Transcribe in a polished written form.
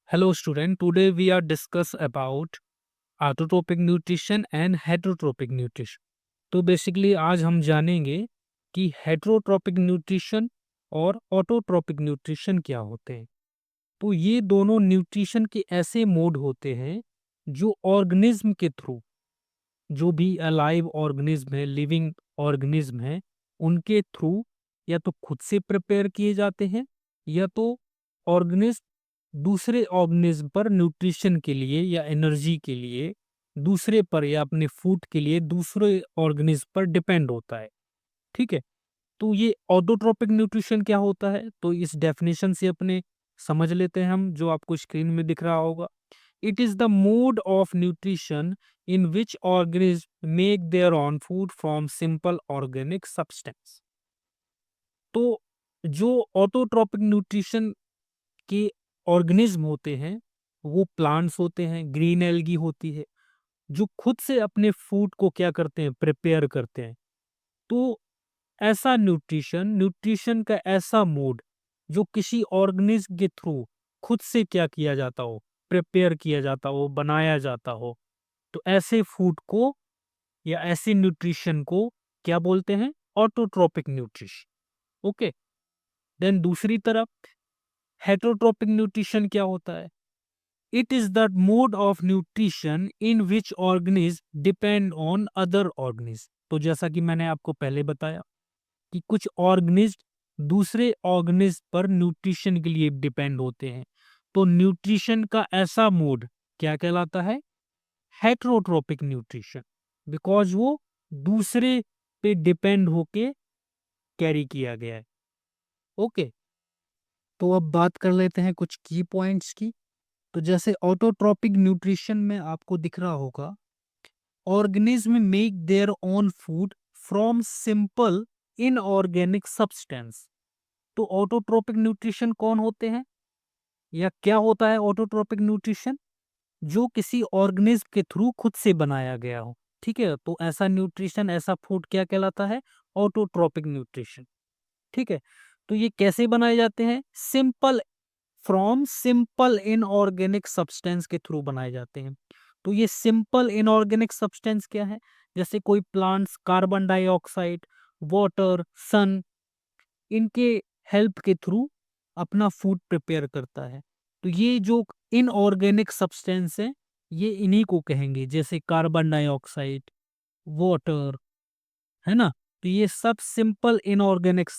Hello student, today we are discuss about autotropic nutrition and heterotropic nutrition. तो basically आज हम जानेंगे कि हेटेरोट्रोपिक न्यूट्रिशन और ऑटोट्रोपिक न्यूट्रिशन क्या होते हैं। तो ये दोनों न्यूट्रिशन के ऐसे मोड होते हैं जो ऑर्गेनिज्म के थ्रू, जो भी अलाइव ऑर्गेनिज्म है, लिविंग ऑर्गेनिज्म है, उनके थ्रू या तो खुद से प्रिपेयर किए जाते हैं या तो ऑर्गेनिज्म दूसरे ऑर्गेनिज्म पर न्यूट्रिशन के लिए या एनर्जी के लिए दूसरे पर या अपने फूड के लिए दूसरे ऑर्गेनिज्म पर डिपेंड होता है। ठीक है। तो ये ऑटोट्रोपिक न्यूट्रिशन क्या होता है, तो इस डेफिनेशन से अपने समझ लेते हैं हम, जो आपको स्क्रीन में दिख रहा होगा। It is the mode of nutrition in which organisms make their own food from simple organic substance। तो जो ऑटोट्रोपिक न्यूट्रिशन के ऑर्गेनिज्म होते हैं वो प्लांट्स होते हैं, ग्रीन एल्गी होती है, जो खुद से अपने फूड को क्या करते हैं, प्रिपेयर करते हैं। तो ऐसा न्यूट्रिशन न्यूट्रिशन का ऐसा मोड जो किसी ऑर्गेनिज्म के थ्रू खुद से क्या किया जाता हो, प्रिपेयर किया जाता हो, बनाया जाता हो, तो ऐसे फूड को या ऐसे न्यूट्रिशन को क्या बोलते हैं, ऑटोट्रोपिक न्यूट्रिशन। ओके। देन दूसरी तरफ हेटेरोट्रोपिक न्यूट्रिशन क्या होता है, it is the mode of nutrition in which organism depend on other organism. तो जैसा कि मैंने आपको पहले बताया कि कुछ ऑर्गेनिज्म दूसरे ऑर्गेनिज्म पर न्यूट्रिशन के लिए डिपेंड होते हैं, तो न्यूट्रिशन का ऐसा मोड क्या कहलाता है, हेटेरोट्रोपिक न्यूट्रिशन, बिकॉज वो दूसरे पे डिपेंड होके कैरी किया गया है। ओके। तो अब बात कर लेते हैं कुछ की पॉइंट्स की। तो जैसे ऑटोट्रोपिक न्यूट्रिशन में आपको दिख रहा होगा, organism make their own food from simple inorganic substance. तो ऑटोट्रोपिक न्यूट्रिशन कौन होते हैं या क्या होता है ऑटोट्रोपिक न्यूट्रिशन, जो किसी ऑर्गेनिज्म के थ्रू खुद से बनाया गया हो। ठीक है। तो ऐसा न्यूट्रिशन, ऐसा फूड क्या कहलाता है, ऑटोट्रोपिक न्यूट्रिशन। ठीक है। तो ये कैसे बनाए जाते हैं, simple, from simple inorganic substance के थ्रू बनाए जाते हैं। तो ये सिंपल इनऑर्गेनिक सब्सटेंस क्या है, जैसे कोई प्लांट्स कार्बन डाइऑक्साइड, वाटर, सन, इनके हेल्प के थ्रू अपना फूड प्रिपेयर करता है। तो ये जो इनऑर्गेनिक सब्सटेंस है ये इन्हीं को कहेंगे, जैसे कार्बन डाइऑक्साइड, वाटर, है ना। तो ये सब सिंपल इनऑर्गेनिक